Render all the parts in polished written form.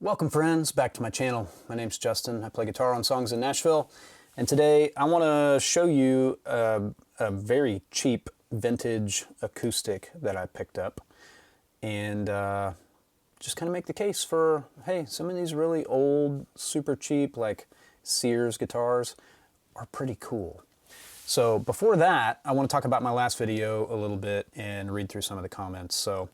Welcome friends, back to my channel. My name's Justin. I play guitar on songs in Nashville, and today I want to show you a very cheap vintage acoustic that I picked up, and just kind of make the case for, hey, some of these really old, super cheap, like Sears guitars are pretty cool. So before that, I want to talk about my last video a little bit and read through some of the comments. So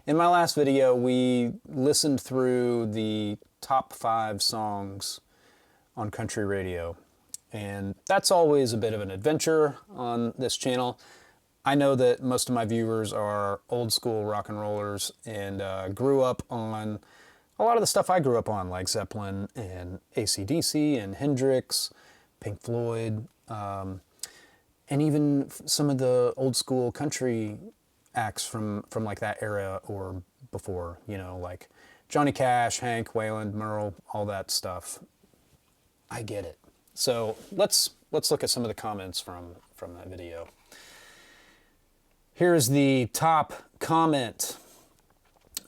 in my last video, we listened through the top 5 songs on country radio, and that's always a bit of an adventure on this channel. I know that most of my viewers are old school rock and rollers and grew up on a lot of the stuff I grew up on, like Zeppelin and AC/DC and Hendrix, Pink Floyd, and even some of the old school country acts from like that era or before, you know, like Johnny Cash, Hank, Waylon, Merle, all that stuff. I get it. So let's look at some of the comments from that video. Here's the top comment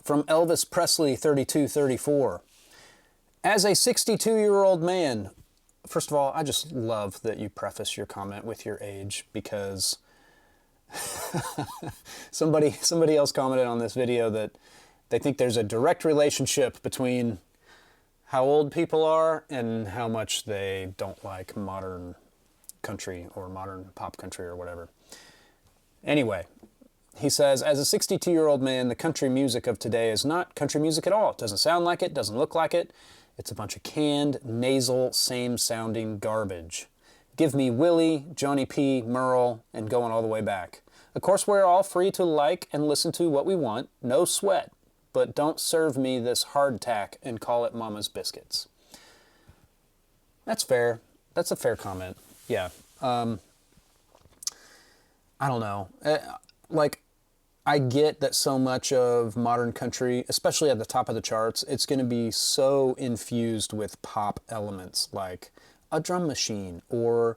from Elvis Presley 3234. As a 62-year-old man, first of all, I just love that you preface your comment with your age, because somebody else commented on this video that they think there's a direct relationship between how old people are and how much they don't like modern country or modern pop country or whatever. Anyway, he says, as a 62-year-old man, the country music of today is not country music at all. It doesn't sound like it, doesn't look like it. It's a bunch of canned, nasal, same-sounding garbage. Give me Willie, Johnny P, Merle, and going all the way back. Of course, we're all free to like and listen to what we want. No sweat. But don't serve me this hardtack and call it Mama's Biscuits. That's fair. That's a fair comment. Yeah. I don't know. Like, I get that so much of modern country, especially at the top of the charts, it's going to be so infused with pop elements, like a drum machine or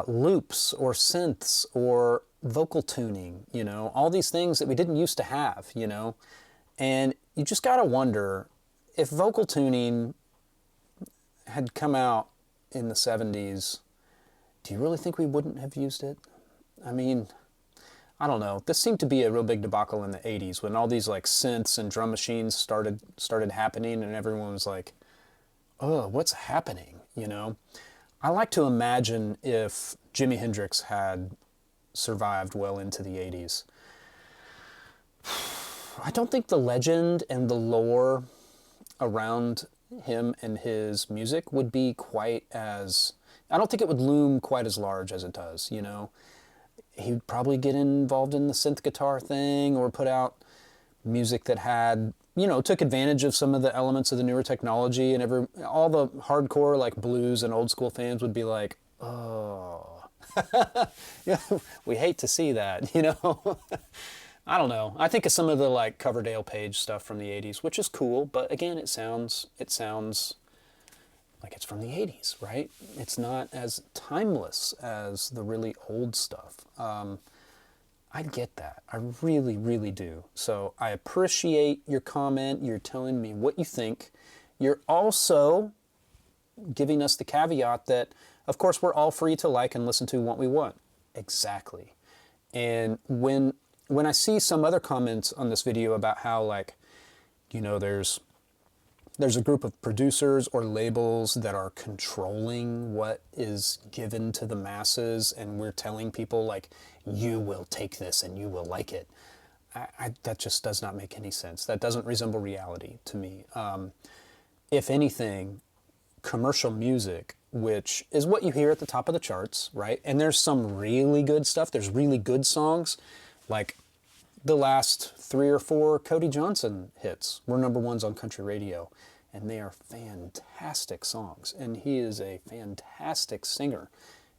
loops or synths or vocal tuning, you know, all these things that we didn't used to have, you know. And you just got to wonder, if vocal tuning had come out in the 70s, do you really think we wouldn't have used it? I mean, I don't know. This seemed to be a real big debacle in the 80s when all these like synths and drum machines started happening, and everyone was like, oh, what's happening, you know? I like to imagine if Jimi Hendrix had survived well into the 80s. I don't think the legend and the lore around him and his music would be quite as... I don't think it would loom quite as large as it does, you know? He'd probably get involved in the synth guitar thing or put out music that had, you know, took advantage of some of the elements of the newer technology, and all the hardcore like blues and old school fans would be like, oh, yeah, we hate to see that, you know. I don't know. I think of some of the like Coverdale Page stuff from the 80s, which is cool, but again, it sounds like it's from the 80s, right? It's not as timeless as the really old stuff. I get that. I really, really do. So I appreciate your comment. You're telling me what you think. You're also giving us the caveat that, of course, we're all free to like and listen to what we want. Exactly. And when I see some other comments on this video about how, like, you know, there's a group of producers or labels that are controlling what is given to the masses, and we're telling people, like, you will take this and you will like it. That just does not make any sense. That doesn't resemble reality to me. If anything, commercial music, which is what you hear at the top of the charts, right? And there's some really good stuff. There's really good songs. Like the last 3 or 4 Cody Johnson hits were #1s on country radio. And they are fantastic songs. And he is a fantastic singer.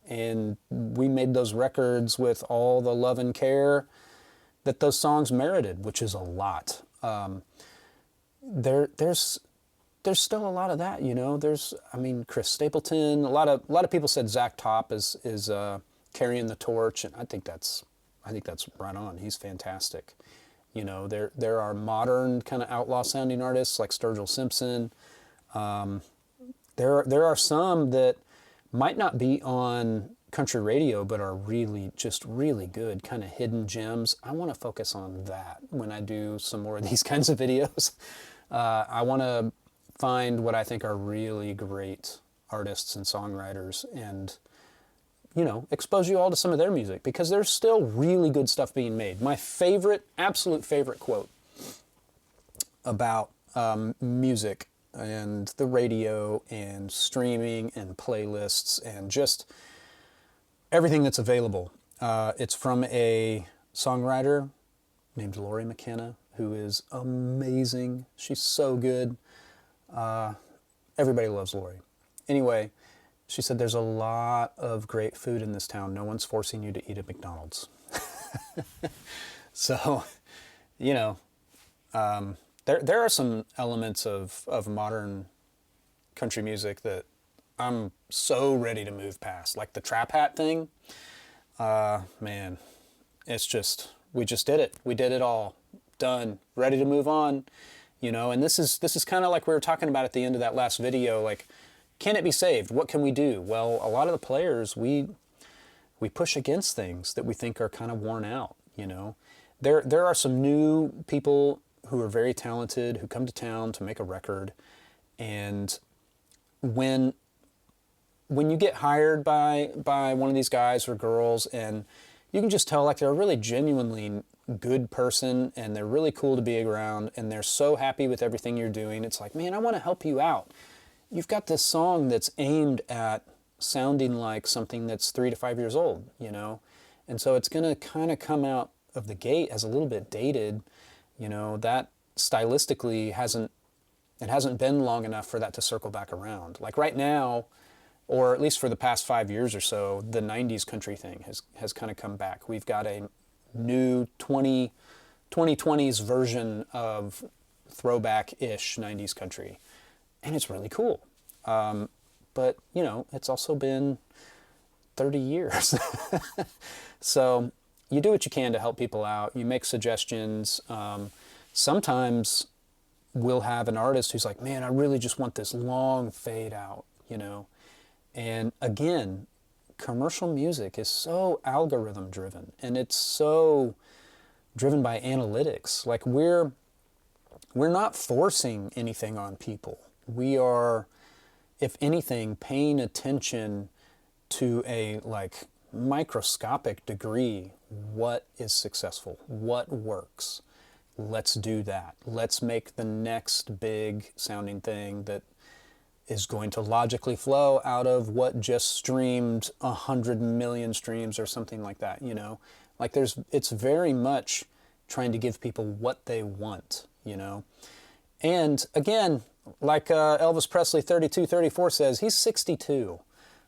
And we made those records with all the love and care that those songs merited, which is a lot. There's still a lot of that, you know. I mean, Chris Stapleton. A lot of people said Zach Top is carrying the torch, and I think that's right on. He's fantastic. You know, there are modern kind of outlaw sounding artists like Sturgill Simpson. There are some that might not be on country radio, but are really, just really good, kind of hidden gems. I want to focus on that when I do some more of these kinds of videos. I want to find what I think are really great artists and songwriters and, you know, expose you all to some of their music, because there's still really good stuff being made. My favorite, absolute favorite quote about music and the radio and streaming and playlists and just everything that's available. It's from a songwriter named Lori McKenna, who is amazing. She's so good. Everybody loves Lori. Anyway, she said, there's a lot of great food in this town. No one's forcing you to eat at McDonald's. So, you know, there are some elements of modern country music that I'm so ready to move past. Like the trap hat thing. Man, it's just, we just did it. We did it all. Done. Ready to move on. You know, and this is kind of like we were talking about at the end of that last video, like, can it be saved? What can we do? Well, a lot of the players, we push against things that we think are kind of worn out, you know. There are some new people who are very talented who come to town to make a record, and when you get hired by one of these guys or girls, and you can just tell, like, they're a really genuinely good person and they're really cool to be around and they're so happy with everything you're doing. It's like, man, I want to help you out. You've got this song that's aimed at sounding like something that's 3 to 5 years old, you know? And so it's going to kind of come out of the gate as a little bit dated, you know, that stylistically hasn't been long enough for that to circle back around. Like right now, or at least for the past 5 years or so, the 90s country thing has kind of come back. We've got a new 2020s version of throwback-ish 90s country, and it's really cool. But, you know, it's also been 30 years. So you do what you can to help people out. You make suggestions. Sometimes we'll have an artist who's like, man, I really just want this long fade out, you know. And again, commercial music is so algorithm driven, and it's so driven by analytics. Like we're not forcing anything on people. We are, if anything, paying attention to a like microscopic degree. What is successful? What works? Let's do that. Let's make the next big sounding thing that is going to logically flow out of what just streamed 100 million streams or something like that, you know? Like it's very much trying to give people what they want, you know? And again, like Elvis Presley 3234 says, he's 62,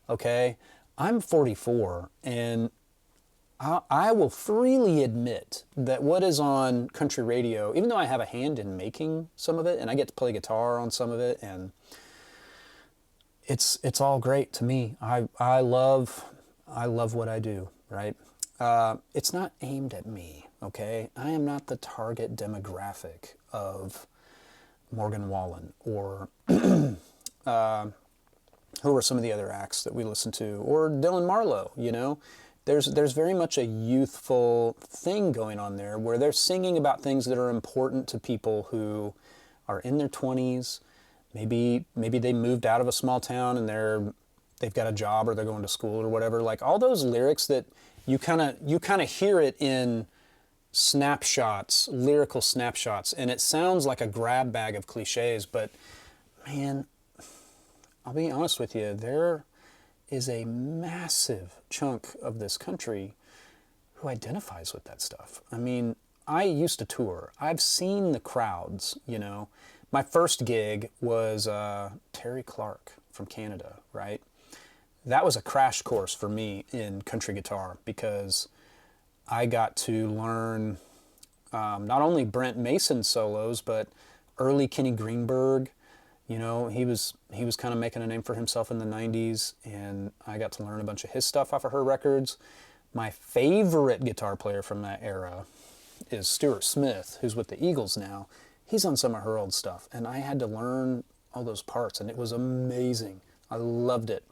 okay? I'm 44, and I will freely admit that what is on country radio, even though I have a hand in making some of it, and I get to play guitar on some of it, and it's all great to me. I love what I do, right? It's not aimed at me, okay? I am not the target demographic of Morgan Wallen or who are some of the other acts that we listen to, or Dylan Marlowe, you know? There's very much a youthful thing going on there where they're singing about things that are important to people who are in their 20s. Maybe they moved out of a small town and they've got a job or they're going to school or whatever. Like all those lyrics that you kind of hear it in snapshots, lyrical snapshots, and it sounds like a grab bag of cliches, but man, I'll be honest with you, there is a massive chunk of this country who identifies with that stuff. I mean, I used to tour. I've seen the crowds, you know. My first gig was Terry Clark from Canada, right? That was a crash course for me in country guitar because I got to learn not only Brent Mason solos, but early Kenny Greenberg. You know, he was kind of making a name for himself in the 90s, and I got to learn a bunch of his stuff off of her records. My favorite guitar player from that era is Stuart Smith, who's with the Eagles now. He's on some of her old stuff, and I had to learn all those parts, and it was amazing. I loved it.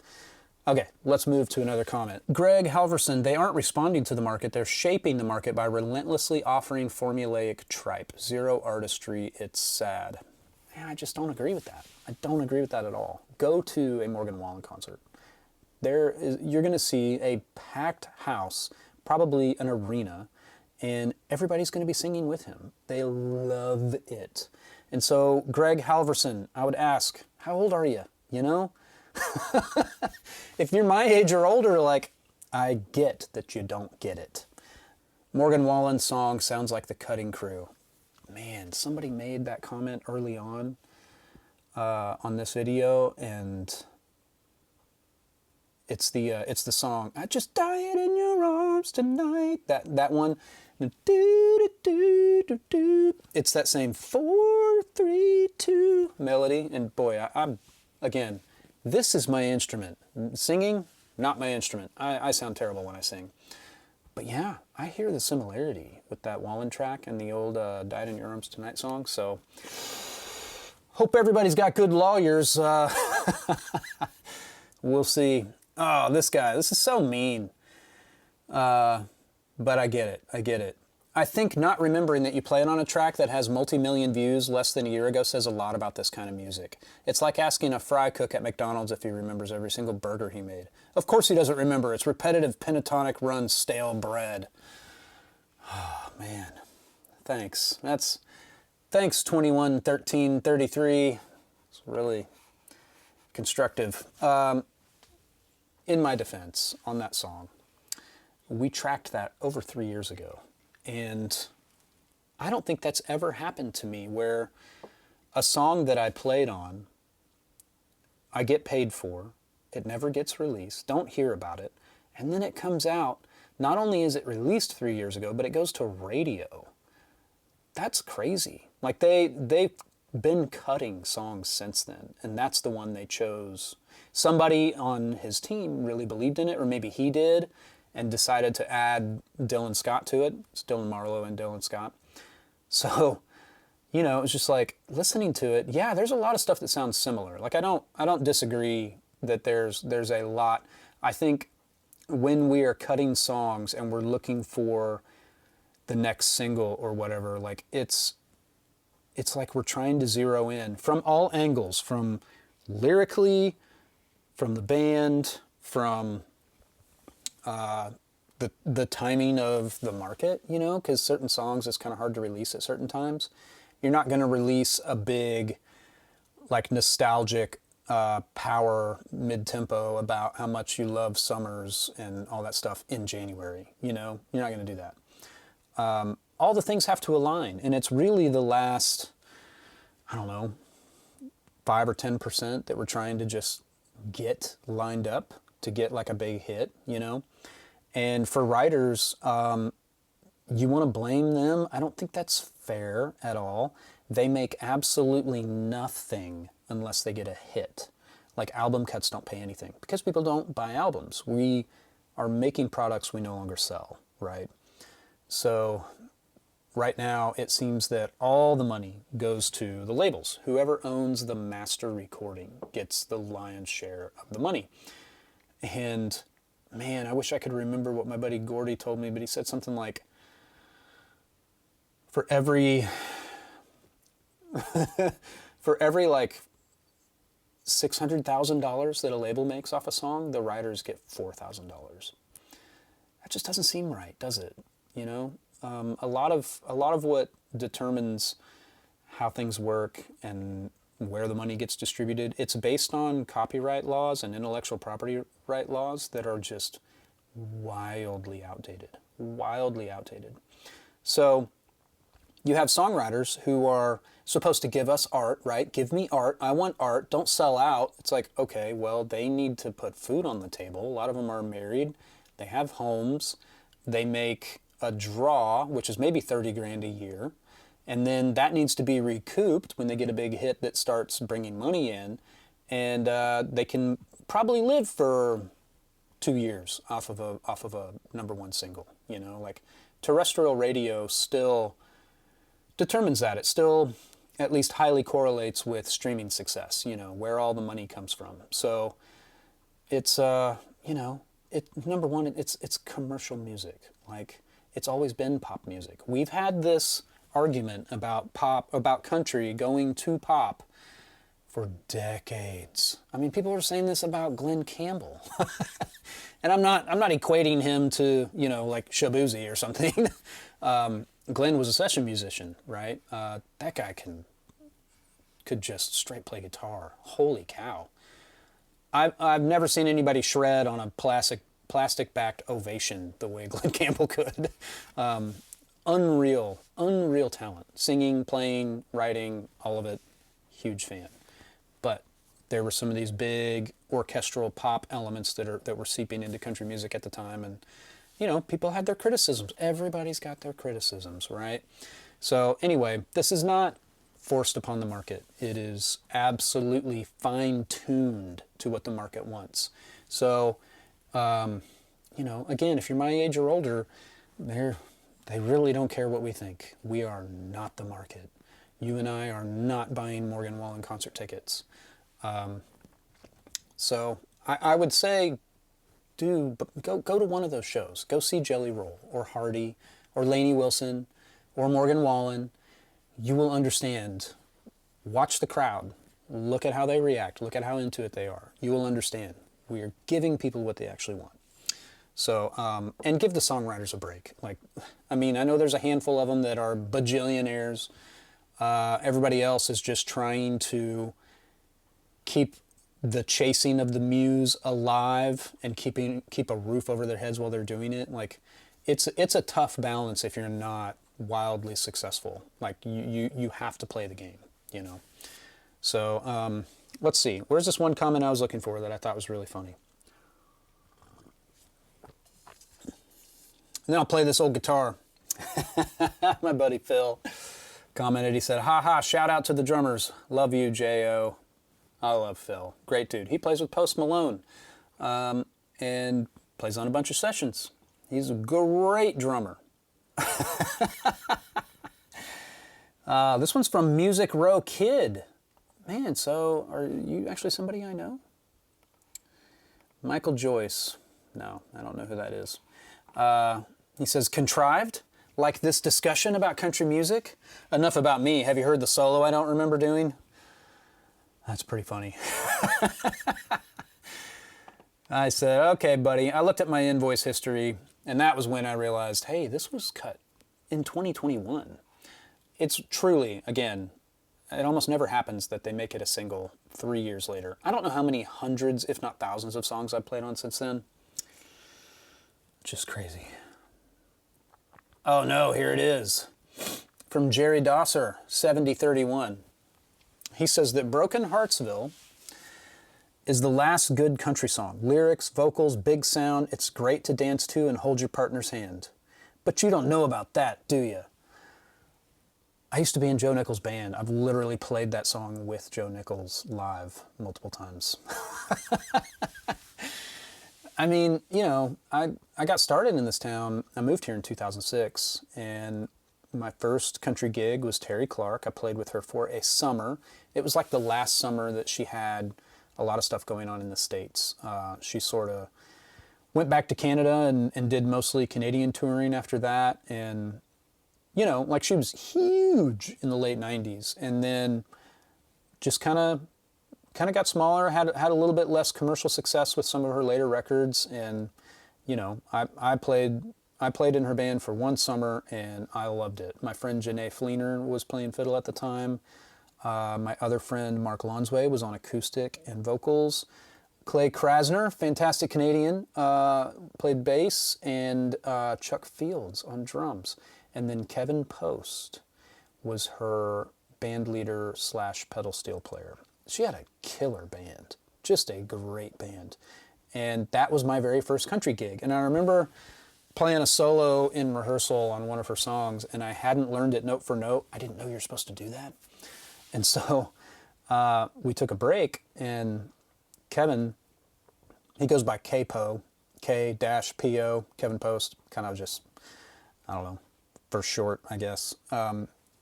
Okay, let's move to another comment. Greg Halverson, they aren't responding to the market, they're shaping the market by relentlessly offering formulaic tripe. Zero artistry, it's sad. Man, I just don't agree with that. I don't agree with that at all. Go to a Morgan Wallen concert. You're going to see a packed house, probably an arena, and everybody's going to be singing with him. They love it. And so, Greg Halverson, I would ask, how old are you? You know? If you're my age or older, like, I get that you don't get it. Morgan Wallen's song sounds like The Cutting Crew. Man, somebody made that comment early on this video, and it's the song "I Just Died in Your Arms Tonight." That one. It's that same 4-3-2 melody, and boy, I'm again. This is my instrument. Singing, not my instrument. I sound terrible when I sing. But yeah, I hear the similarity with that Wallen track and the old Died in Your Arms Tonight song. So, hope everybody's got good lawyers. We'll see. Oh, this guy, this is so mean. But I get it. I get it. I think not remembering that you played on a track that has multi-million views less than a year ago says a lot about this kind of music. It's like asking a fry cook at McDonald's if he remembers every single burger he made. Of course he doesn't remember. It's repetitive pentatonic run stale bread. Oh, man. Thanks. Thanks, 21, 13, 33. It's really constructive. In my defense, on that song, we tracked that over 3 years ago. And I don't think that's ever happened to me where a song that I played on, I get paid for, it never gets released, don't hear about it, and then it comes out. Not only is it released 3 years ago, but it goes to radio. That's crazy. Like they've been cutting songs since then, and that's the one they chose. Somebody on his team really believed in it, or maybe he did, and decided to add Dylan Scott to it. It's Dylan Marlowe and Dylan Scott. So, you know, it's just like listening to it. Yeah, there's a lot of stuff that sounds similar. Like I don't disagree that there's a lot. I think when we are cutting songs and we're looking for the next single or whatever, like it's like we're trying to zero in from all angles, from lyrically, from the band, from the timing of the market, you know, because certain songs it's kind of hard to release at certain times. You're not going to release a big, like, nostalgic power mid-tempo about how much you love summers and all that stuff in January, you know? You're not going to do that. All the things have to align, and it's really the last, I don't know, 5 or 10% that we're trying to just get lined up to get like a big hit, you know? And for writers, you want to blame them? I don't think that's fair at all. They make absolutely nothing unless they get a hit. Like album cuts don't pay anything because people don't buy albums. We are making products we no longer sell, right? So right now it seems that all the money goes to the labels. Whoever owns the master recording gets the lion's share of the money. And man, I wish I could remember what my buddy Gordy told me, but he said something like, for every like $600,000 that a label makes off a song, the writers get $4,000. That just doesn't seem right, does it? You know, a lot of what determines how things work and where the money gets distributed, it's based on copyright laws and intellectual property right laws that are just wildly outdated. So you have songwriters who are supposed to give us art, right? Give me art. I want art. Don't sell out. It's like, okay, well, they need to put food on the table. A lot of them are married. They have homes. They make a draw, which is maybe 30 grand a year. And then that needs to be recouped when they get a big hit that starts bringing money in. And they can probably live for 2 years off of a number one single, you know, like terrestrial radio still determines that. It still at least highly correlates with streaming success, you know, where all the money comes from. So it's, you know, number one, it's commercial music. Like, it's always been pop music. We've had this argument about country going to pop for decades. I mean, people were saying this about Glenn Campbell. And I'm not equating him to, you know, like Shabuzi or something. Glenn was a session musician, right? That guy could just straight play guitar. Holy cow. I've never seen anybody shred on a plastic-backed Ovation the way Glenn Campbell could. Unreal talent. Singing, playing, writing, all of it. Huge fan. But there were some of these big orchestral pop elements that were seeping into country music at the time, and you know, people had their criticisms. Everybody's got their criticisms, right? So anyway, this is not forced upon the market. It is absolutely fine-tuned to what the market wants. So, you know, again, if you're my age or older, they really don't care what we think. We are not the market. You and I are not buying Morgan Wallen concert tickets. So I would say, go to one of those shows. Go see Jelly Roll or Hardy or Lainey Wilson or Morgan Wallen. You will understand. Watch the crowd. Look at how they react. Look at how into it they are. You will understand. We are giving people what they actually want. So, and give the songwriters a break. Like, I mean, I know there's a handful of them that are bajillionaires. Everybody else is just trying to keep the chasing of the muse alive and keep a roof over their heads while they're doing it. Like, it's a tough balance if you're not wildly successful. Like, you have to play the game, you know. So let's see. Where's this one comment I was looking for that I thought was really funny? And then I'll play this old guitar. My buddy Phil commented. He said, "Ha ha! Shout out to the drummers. Love you, J.O." I love Phil. Great dude. He plays with Post Malone and plays on a bunch of sessions. He's a great drummer. This one's from Music Row Kid. Man, so are you actually somebody I know? Michael Joyce. No, I don't know who that is. He says, "Contrived? Like this discussion about country music? Enough about me. Have you heard the solo I don't remember doing?" That's pretty funny. I said, "Okay, buddy." I looked at my invoice history, and that was when I realized, hey, this was cut in 2021. It's truly, again, it almost never happens that they make it a single 3 years later. I don't know how many hundreds, if not thousands, of songs I've played on since then. Just crazy. Oh no, here it is. From Jerry Dosser, 7031. He says that Broken Heartsville is the last good country song. Lyrics, vocals, big sound. It's great to dance to and hold your partner's hand. But you don't know about that, do you? I used to be in Joe Nichols' band. I've literally played that song with Joe Nichols live multiple times. I mean, you know, I got started in this town. I moved here in 2006, and my first country gig was Terry Clark. I played with her for a summer. It was like the last summer that she had a lot of stuff going on in the States. She sort of went back to Canada and did mostly Canadian touring after that. And, you know, like, she was huge in the late 90s, and then just kind of got smaller, had a little bit less commercial success with some of her later records. And, you know, I played in her band for one summer, and I loved it. My friend Janae Fleener was playing fiddle at the time. My other friend Mark Lonsway was on acoustic and vocals. Clay Krasner, fantastic Canadian, played bass, and Chuck Fields on drums. And then Kevin Post was her band leader / pedal steel player. She had a killer band, just a great band. And that was my very first country gig. And I remember playing a solo in rehearsal on one of her songs, and I hadn't learned it note for note. I didn't know you were supposed to do that. And so we took a break, and Kevin, he goes by K-Po, K-P-O, Kevin Post, kind of just I don't know, for short, I guess.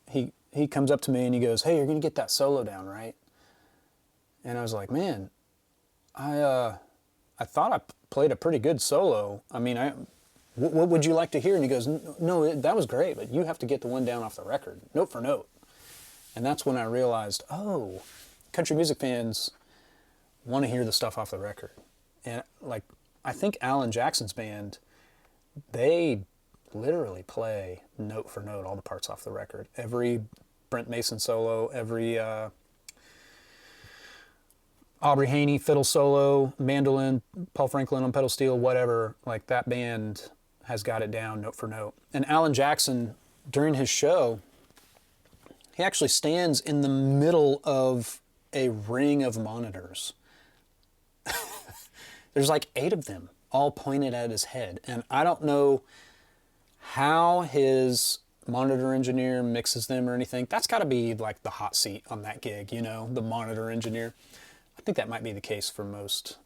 He comes up to me and he goes, "Hey, you're gonna get that solo down, right?" And I was like, "Man, I thought I played a pretty good solo. I mean, what would you like to hear?" And he goes, "No, that was great, but you have to get the one down off the record, note for note." And that's when I realized, oh, country music fans want to hear the stuff off the record. And like, I think Alan Jackson's band, they literally play note for note all the parts off the record. Every Brent Mason solo, every Aubrey Haney fiddle solo, mandolin, Paul Franklin on pedal steel, whatever, like that band has got it down note for note. And Alan Jackson, during his show, he actually stands in the middle of a ring of monitors. There's like 8 of them, all pointed at his head. And I don't know how his monitor engineer mixes them or anything. That's got to be like the hot seat on that gig, you know, the monitor engineer. I think that might be the case for most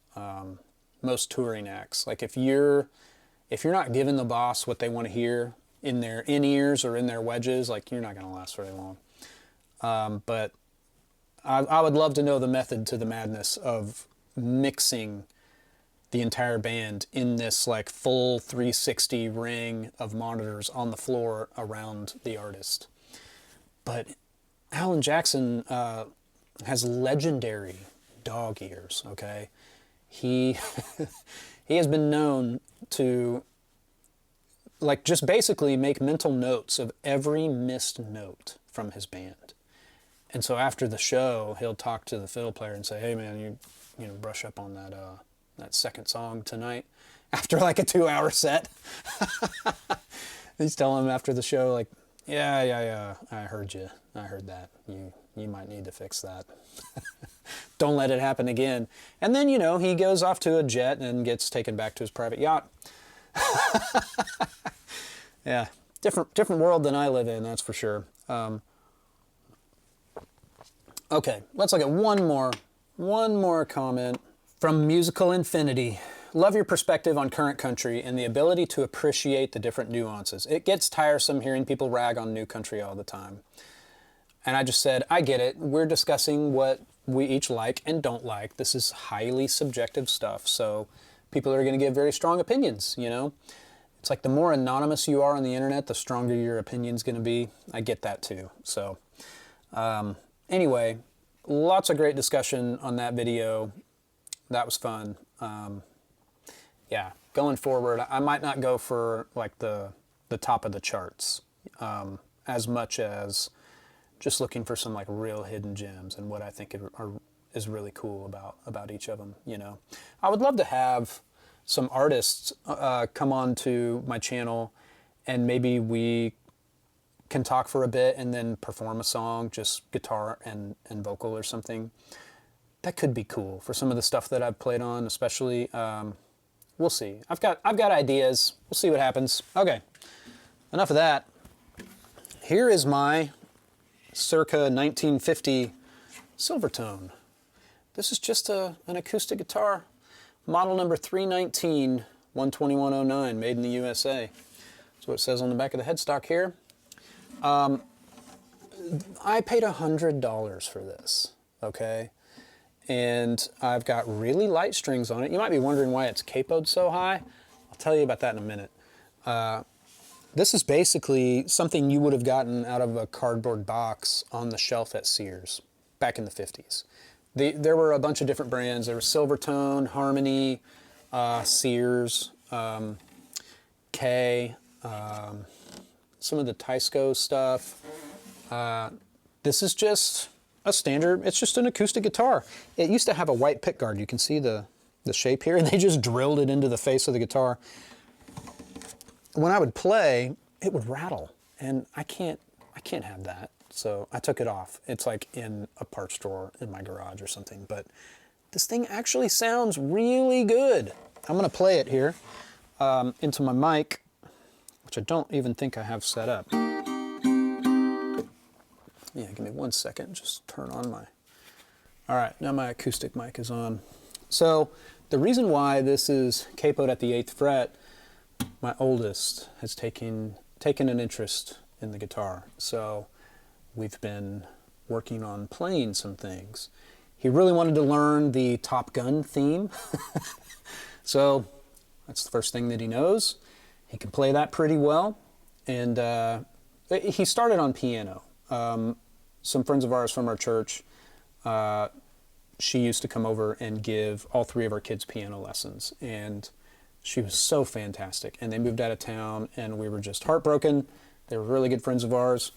touring acts. Like if you're not giving the boss what they want to hear in their in-ears or in their wedges, like you're not going to last very long. But I would love to know the method to the madness of mixing the entire band in this like full 360 ring of monitors on the floor around the artist. But Alan Jackson has legendary dog ears, okay? He he has been known to like just basically make mental notes of every missed note from his band. And so after the show, he'll talk to the fiddle player and say, "Hey man, you know, brush up on that second song tonight," after like a 2-hour set. He's telling him after the show, like, yeah, I heard you. I heard that. You might need to fix that. Don't let it happen again. And then, you know, he goes off to a jet and gets taken back to his private yacht. Yeah, different world than I live in, that's for sure. Okay, let's look at one more comment from Musical Infinity. "Love your perspective on current country and the ability to appreciate the different nuances. It gets tiresome hearing people rag on new country all the time." And I just said, I get it. We're discussing what we each like and don't like. This is highly subjective stuff, so people are going to give very strong opinions, you know? It's like the more anonymous you are on the internet, the stronger your opinion's going to be. I get that too. So anyway, lots of great discussion on that video. That was fun. Yeah, going forward, I might not go for like the top of the charts as much as just looking for some like real hidden gems and what I think is really cool about each of them, you know. I would love to have some artists come on to my channel and maybe we can talk for a bit and then perform a song, just guitar and vocal or something. That could be cool for some of the stuff that I've played on, especially. We'll see. I've got ideas. We'll see what happens. Okay, enough of that. Here is my circa 1950 Silvertone. This is just an acoustic guitar, model number 319 12109, made in the USA. That's what it says on the back of the headstock here. I paid $100 for this, okay? And I've got really light strings on it. You might be wondering why it's capoed so high. I'll tell you about that in a minute. This is basically something you would have gotten out of a cardboard box on the shelf at Sears back in the 50s. There were a bunch of different brands. There was Silvertone, Harmony, Sears, Kay, some of the Tysco stuff. This is just a standard, it's just an acoustic guitar. It used to have a white pickguard. You can see the shape here, and they just drilled it into the face of the guitar. When I would play, it would rattle, and I can't have that. So I took it off. It's like in a parts drawer in my garage or something, but this thing actually sounds really good. I'm gonna play it here into my mic, which I don't even think I have set up. Yeah, give me 1 second, just turn on my... All right, now my acoustic mic is on. So the reason why this is capoed at the 8th fret, my oldest has taken taken an interest in the guitar. So we've been working on playing some things. He really wanted to learn the Top Gun theme. So that's the first thing that he knows. He can play that pretty well. And he started on piano. Some friends of ours from our church, she used to come over and give all three of our kids piano lessons. And she was so fantastic. And they moved out of town, and we were just heartbroken. They were really good friends of ours.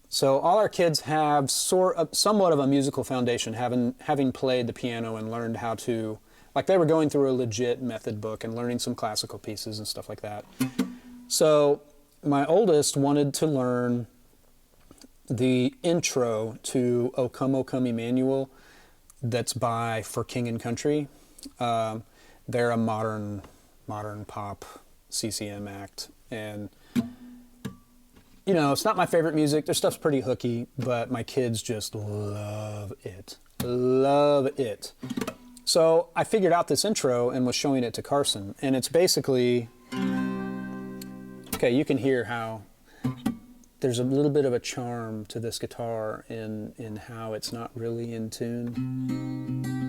So all our kids have somewhat of a musical foundation, having played the piano and learned how to, like they were going through a legit method book and learning some classical pieces and stuff like that. So my oldest wanted to learn the intro to O Come, O Come Emmanuel that's by For King and Country. They're a modern pop CCM act, and you know, it's not my favorite music. Their stuff's pretty hooky, but my kids just love it. Love it. So I figured out this intro and was showing it to Carson, and it's basically, okay, you can hear how there's a little bit of a charm to this guitar in how it's not really in tune.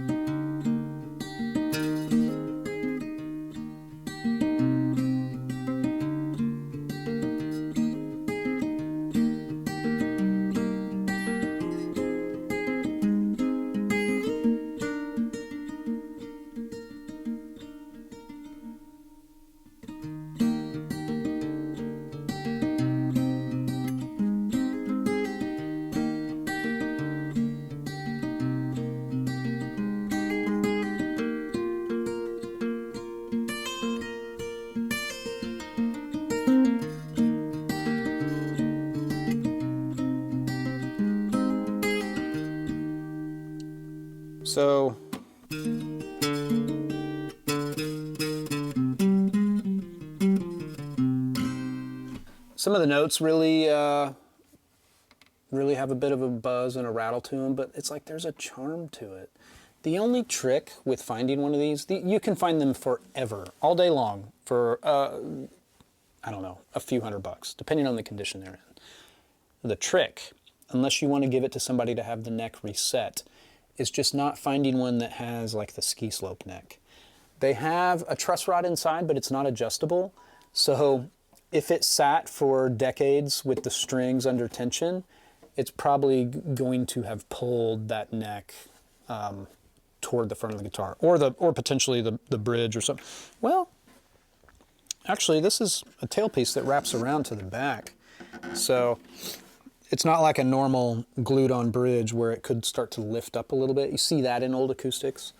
So some of the notes really have a bit of a buzz and a rattle to them, but it's like there's a charm to it. The only trick with finding one of these, you can find them forever, all day long, for, I don't know, a few $100, depending on the condition they're in. The trick, unless you want to give it to somebody to have the neck reset, is just not finding one that has like the ski slope neck. They have a truss rod inside, but it's not adjustable. So if it sat for decades with the strings under tension, it's probably going to have pulled that neck toward the front of the guitar, or potentially the bridge or something. Well, actually, this is a tailpiece that wraps around to the back. So it's not like a normal glued-on bridge where it could start to lift up a little bit. You see that in old acoustics.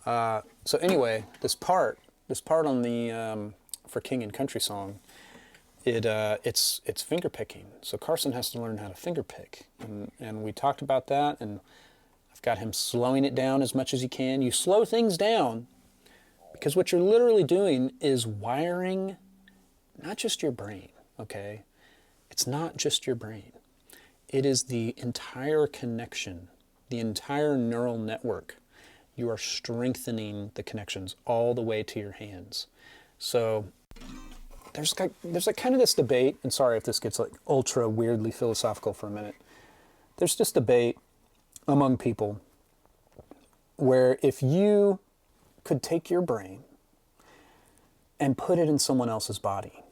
So anyway, this part on the For King and Country song, it's finger picking. So Carson has to learn how to finger pick, and we talked about that, and I've got him slowing it down as much as he can. You slow things down because what you're literally doing is wiring not just your brain, okay? It's not just your brain. It is the entire connection, the entire neural network. You are strengthening the connections all the way to your hands. So there's like kind of this debate, and sorry if this gets like ultra weirdly philosophical for a minute. There's this debate among people where if you could take your brain and put it in someone else's body,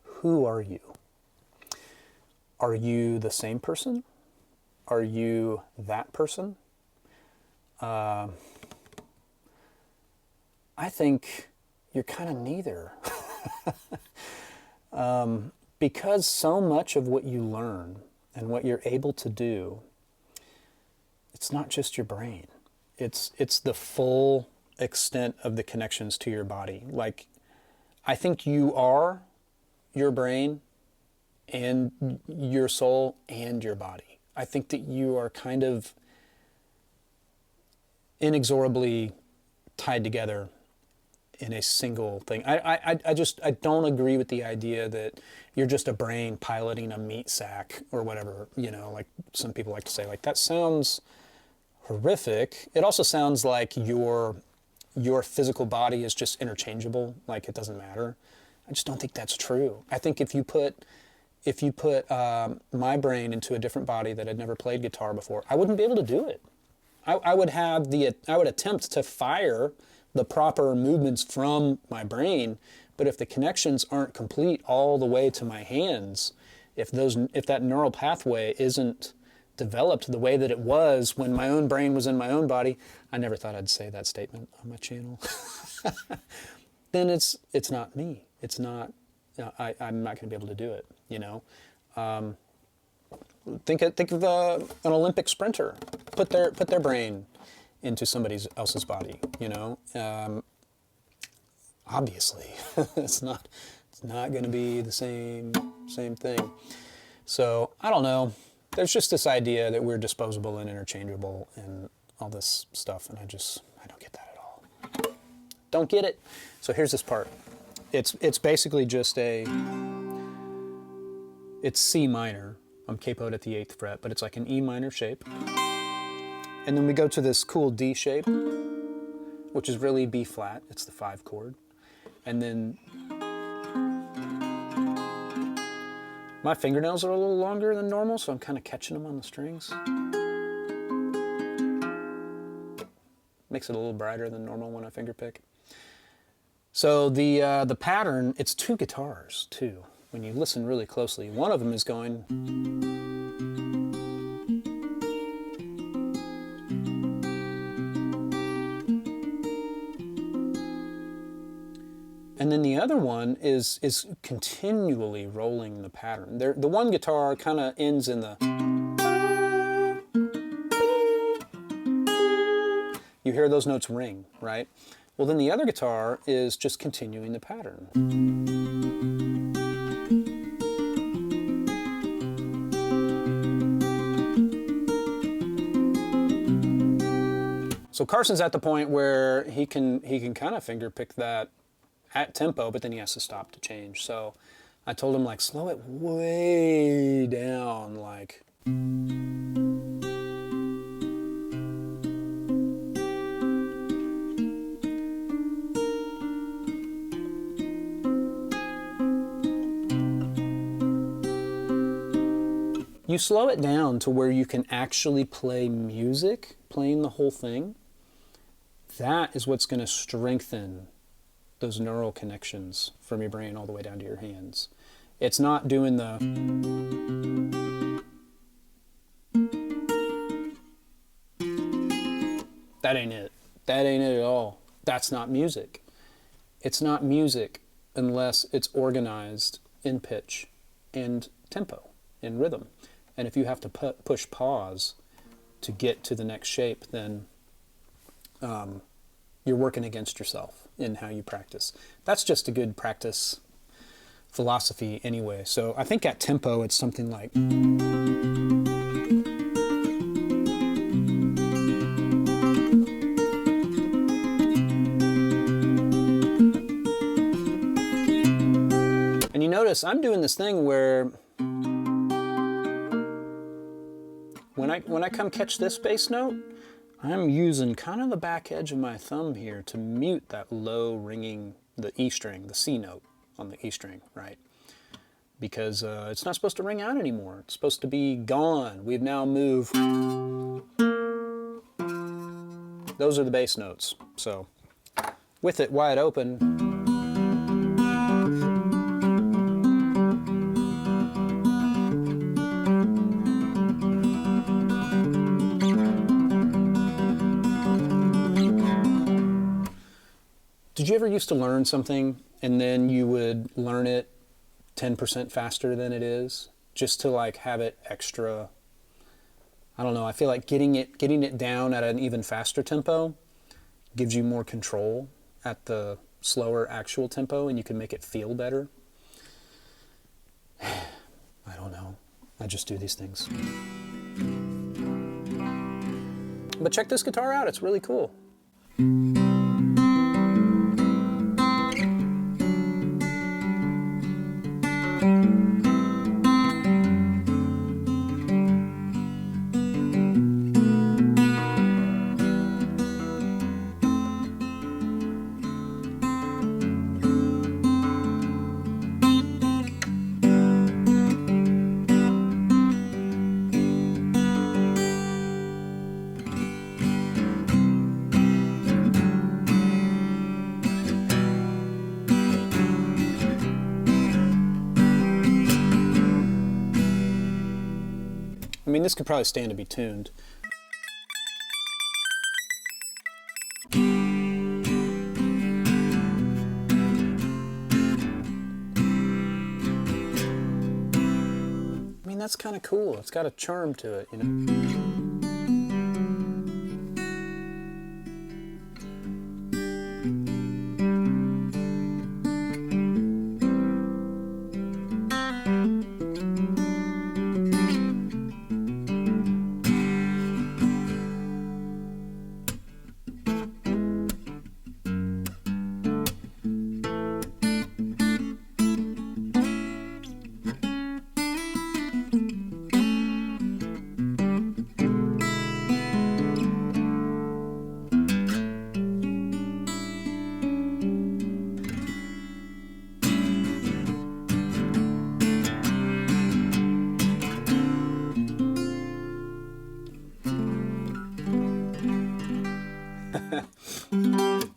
who are you? Are you the same person? Are you that person? I think you're kind of neither. Because so much of what you learn and what you're able to do, it's not just your brain. It's the full extent of the connections to your body. Like, I think you are your brain and your soul and your body. I think that you are kind of inexorably tied together in a single thing. I don't agree with the idea that you're just a brain piloting a meat sack or whatever, you know, like some people like to say. Like, that sounds horrific. It also sounds like your physical body is just interchangeable, like it doesn't matter. I just don't think that's true. I think if you put my brain into a different body that had never played guitar before, I wouldn't be able to do it. I would attempt to fire the proper movements from my brain, but if the connections aren't complete all the way to my hands, if that neural pathway isn't developed the way that it was when my own brain was in my own body, I never thought I'd say that statement on my channel. Then it's not me. It's not. I'm not going to be able to do it. You know. Think of an Olympic sprinter. Put their brain into somebody else's body. You know. Obviously, it's not going to be the same thing. So I don't know. There's just this idea that we're disposable and interchangeable and all this stuff, and I don't get that at all. Don't get it. So here's this part. It's basically just it's C minor. I'm capoed at the 8th fret, but it's like an E minor shape. And then we go to this cool D shape, which is really B flat. It's the 5 chord. And then my fingernails are a little longer than normal, so I'm kind of catching them on the strings. Makes it a little brighter than normal when I finger pick. So the pattern, it's 2 guitars too. When you listen really closely, one of them is going. And then the other one is continually rolling the pattern. The one guitar kind of ends in the. You hear those notes ring, right? Well, then the other guitar is just continuing the pattern. So Carson's at the point where he can kind of finger pick that at tempo, but then he has to stop to change. So I told him, like, slow it way down, like. You slow it down to where you can actually play music, playing the whole thing. That is what's going to strengthen those neural connections from your brain all the way down to your hands. It's not doing the. That ain't it. That ain't it at all. That's not music. It's not music unless it's organized in pitch and tempo, in rhythm. And if you have to push pause to get to the next shape, then you're working against yourself in how you practice. That's just a good practice philosophy anyway. So I think at tempo it's something like. And you notice I'm doing this thing where when I come catch this bass note, I'm using kind of the back edge of my thumb here to mute that low ringing, the E string, the C note on the E string, right? Because it's not supposed to ring out anymore. It's supposed to be gone. We've now moved. Those are the bass notes. So with it wide open. Did you ever used to learn something and then you would learn it 10% faster than it is, just to like have it extra? I don't know, I feel like getting it down at an even faster tempo gives you more control at the slower actual tempo, and you can make it feel better. I don't know, I just do these things. But check this guitar out, it's really cool. I mean, this could probably stand to be tuned. I mean, that's kind of cool. It's got a charm to it, you know?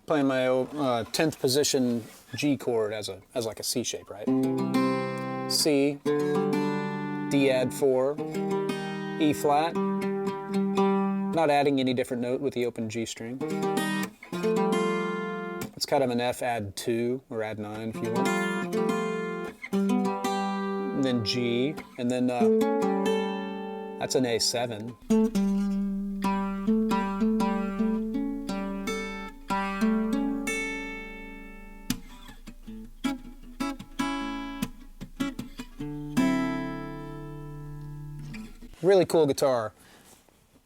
Playing my 10th position G chord as like a C shape, right? C, D add 4, E flat. Not adding any different note with the open G string. It's kind of an F add 2 or add 9 if you want. And then G, and then that's an A7. Really cool guitar.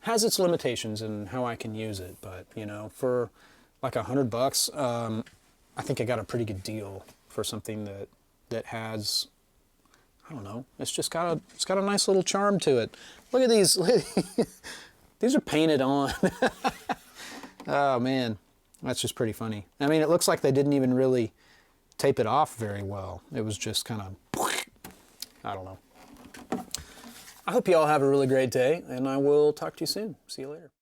Has its limitations in how I can use it, but you know, for like $100, I think I got a pretty good deal for something that has, I don't know, it's got a nice little charm to it. Look at these. These are painted on. Oh man, that's just pretty funny. I mean, it looks like they didn't even really tape it off very well. It was just kind of, I don't know. I hope you all have a really great day, and I will talk to you soon. See you later.